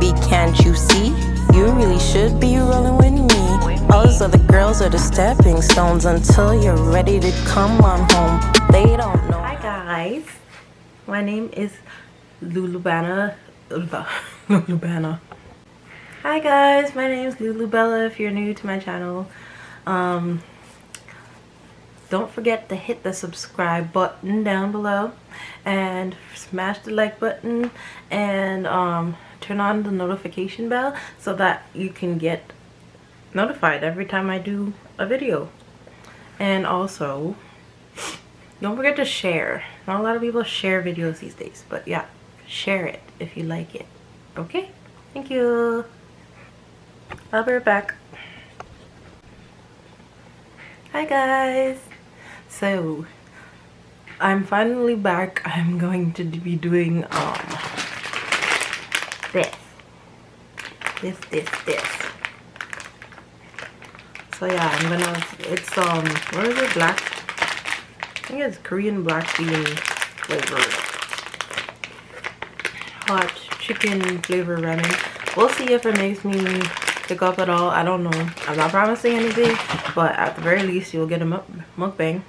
baby, can't you see? You really should be rolling with me. All those other girls are the stepping stones until you're ready to come on home. They don't know. Hi guys, my name is Lulubana. Lulubana. Hi guys, my name is Lulubella. If you're new to my channel, don't forget to hit the subscribe button down below and smash the like button and turn on the notification bell so that you can get notified every time I do a video. And also, don't forget to share. Not a lot of people share videos these days, but yeah, share it if you like it. Okay? Thank you. I'll be right back. Hi guys. So, I'm finally back. I'm going to be doing this. So yeah, I'm gonna, it's what is it, black, I think it's Korean black bean flavor, hot chicken flavor ramen. We'll see if it makes me pick up at all. I don't know. I'm not promising anything, but at the very least you'll get a mukbang.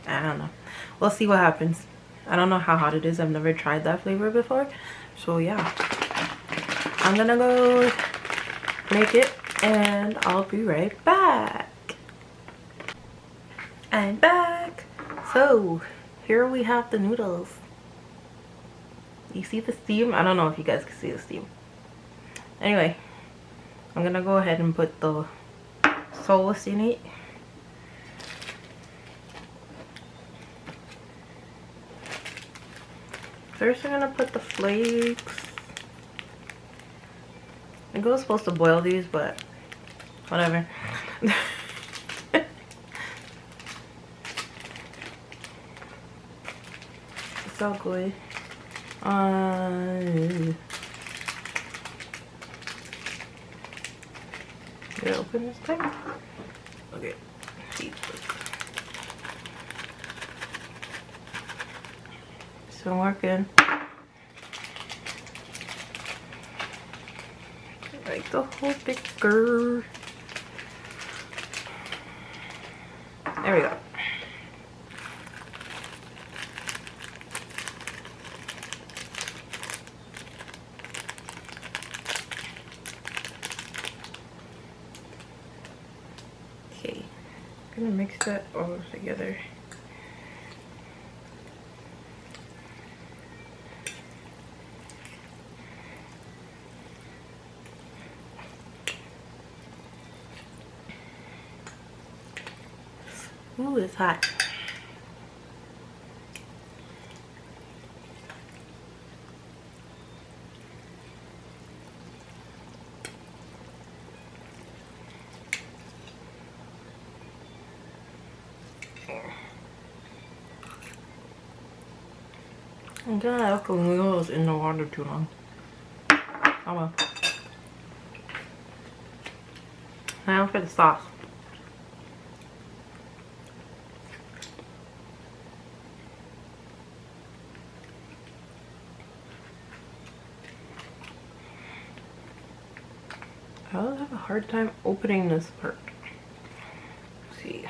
I don't know. We'll see what happens. I don't know how hot it is. I've never tried that flavor before. So yeah, I'm gonna go make it and I'll be right back. I'm back. So here we have the noodles. You see the steam? I don't know if you guys can see the steam. Anyway, I'm gonna go ahead and put the sauce in it. First I'm gonna put the flakes. I was supposed to boil these, but whatever. It's all good. Did I open this thing? Okay. It's working. Like the whole picture. There we go. Okay, I'm gonna mix that all together. Ooh, it's hot. I'm gonna let the noodles in the water too long. Oh well. Now for the sauce. I'll have a hard time opening this part. Let's see.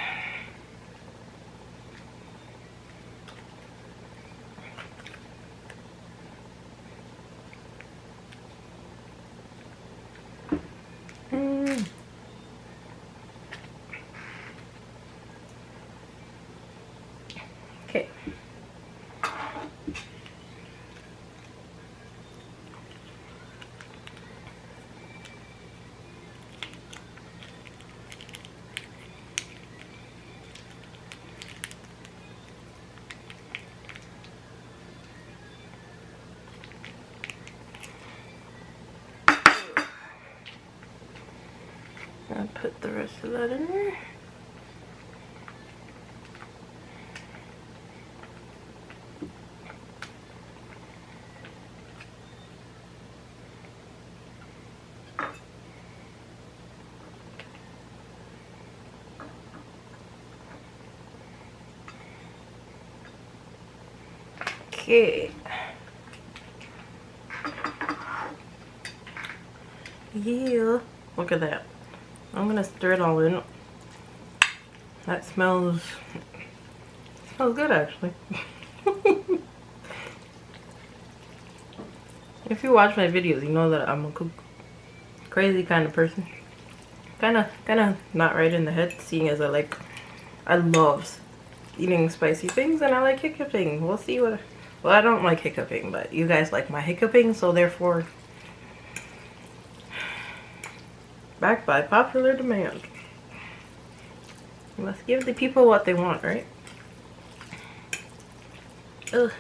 Okay. I'll put the rest of that in there. Okay. Yeah. Look at that. I'm gonna stir it all in. That smells good actually. If you watch my videos, you know that I'm a crazy kind of person. Kinda not right in the head, seeing as I love eating spicy things and I like hiccuping. We'll see what. Well, I don't like hiccuping, but you guys like my hiccuping, so therefore, backed by popular demand. You must give the people what they want, right? Ugh.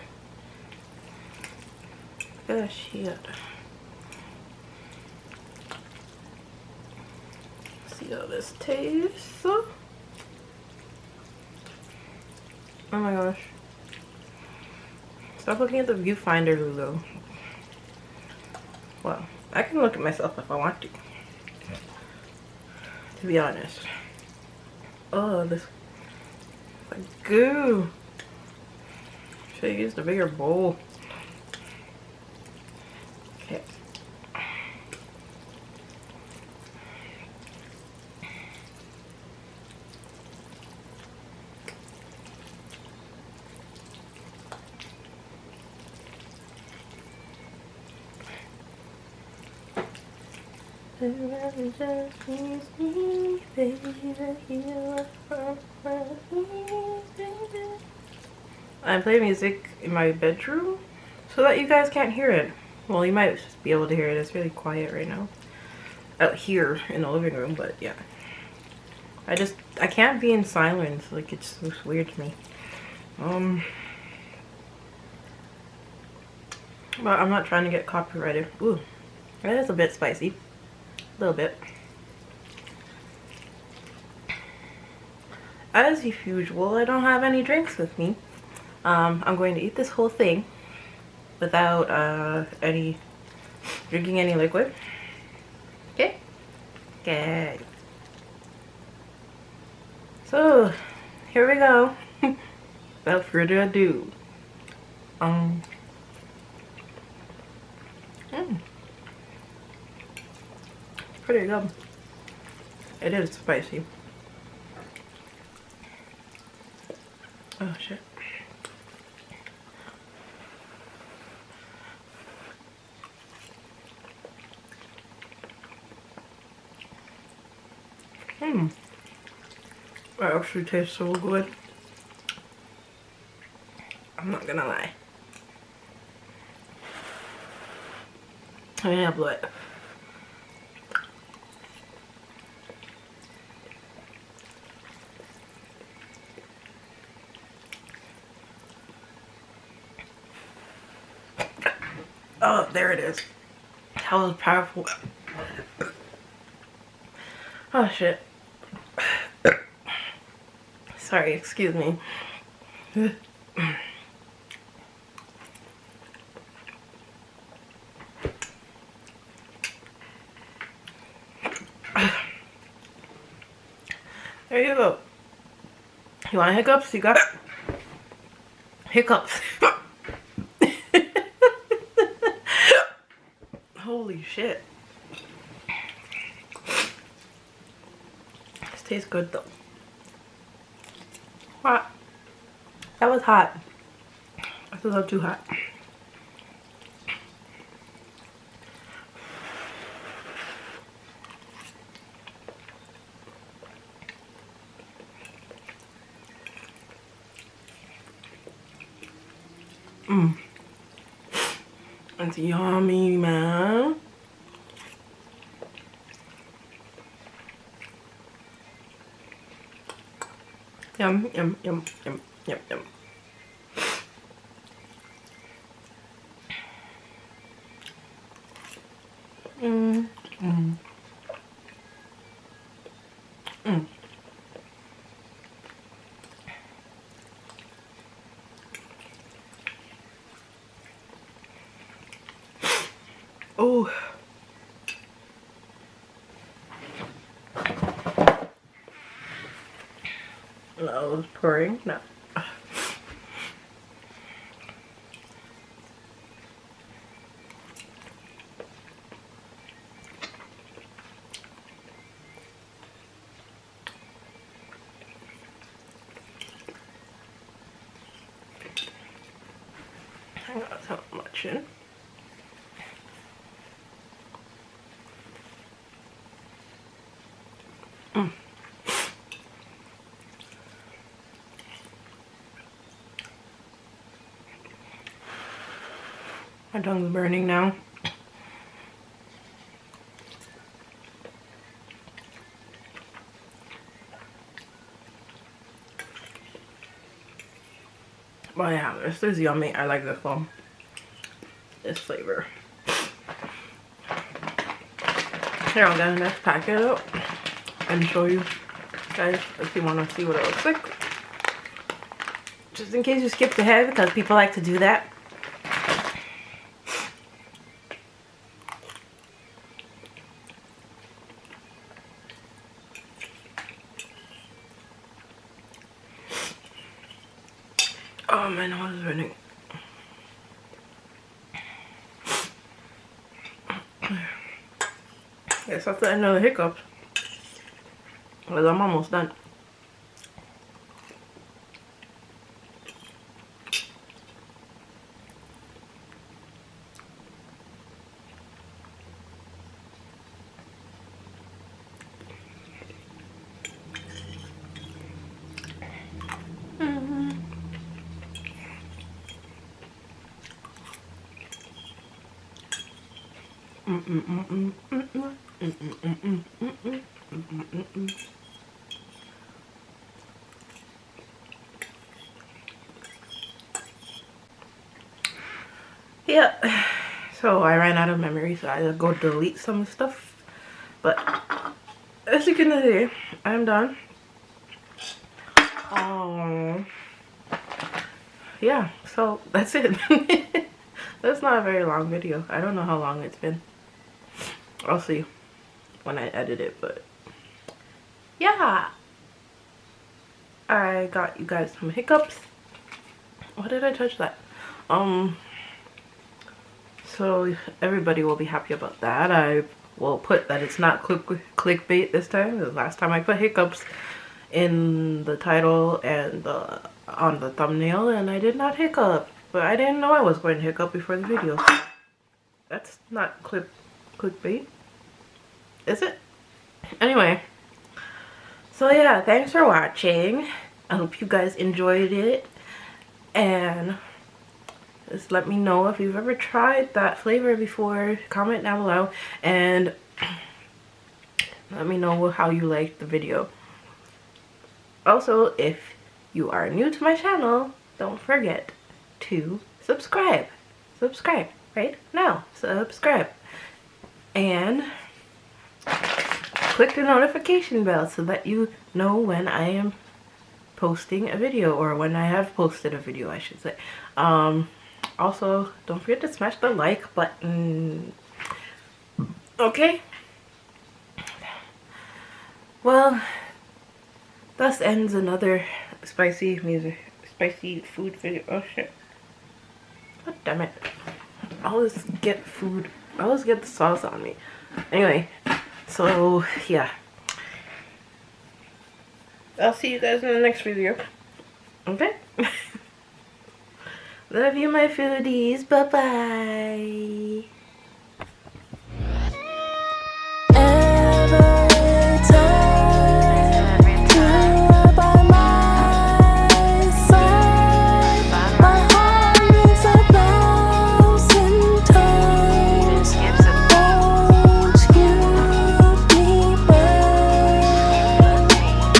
Oh shit. See how this tastes. Oh my gosh. Stop looking at the viewfinder, Lulu. Well, I can look at myself if I want to be honest. Oh, this like goo. Should have used a bigger bowl. Okay. I play music in my bedroom so that you guys can't hear it. Well, you might just be able to hear it. It's really quiet right now out here in the living room, but yeah. I can't be in silence. Like, it's weird to me. But I'm not trying to get copyrighted. Ooh, that is a bit spicy. A little bit. As usual, I don't have any drinks with me. I'm going to eat this whole thing without drinking any liquid. Okay? Okay. So, here we go. Without further ado. Pretty good. It is spicy. Oh shit. That actually tastes so good. I'm not gonna lie. Yeah, but oh, there it is. That was powerful. Oh shit. Sorry, excuse me. There you go. You want hiccups? You got hiccups. Holy shit. This tastes good though. Hot. That was hot. I thought that was too hot. It's yummy, man. Yum, yum, yum, yum, yum, yum. Oh. No, it's pouring. No. I got so much in. My tongue's burning now. But yeah, this is yummy. I like this one. This flavor. Here, I'll get the next packet out and show you guys if you want to see what it looks like. Just in case you skipped ahead, because people like to do that. Oh, my nose is running. Yes, that's the end of the hiccups. Because I'm almost done. Yeah, so I ran out of memory, so I had to go delete some stuff. But as you can see, I'm done. Yeah, so that's it. That's not a very long video. I don't know how long it's been. I'll see when I edit it, but yeah. I got you guys some hiccups. Why did I touch that? So everybody will be happy about that. I will put that it's not clickbait this time. The last time I put hiccups in the title and on the thumbnail, and I did not hiccup. But I didn't know I was going to hiccup before the video. That's not clickbait, is it? Anyway, so yeah, thanks for watching. I hope you guys enjoyed it, and just let me know if you've ever tried that flavor before. Comment down below and let me know how you liked the video. Also, if you are new to my channel, don't forget to subscribe. Subscribe right now. Subscribe. And click the notification bell so that you know when I am posting a video, or when I have posted a video, I should say. Also, don't forget to smash the like button. Okay? Well, thus ends another spicy food video. Oh shit. God damn it. I always get food. I always get the sauce on me. Anyway, so yeah. I'll see you guys in the next video. Okay? Love you, my foodies. Bye-bye.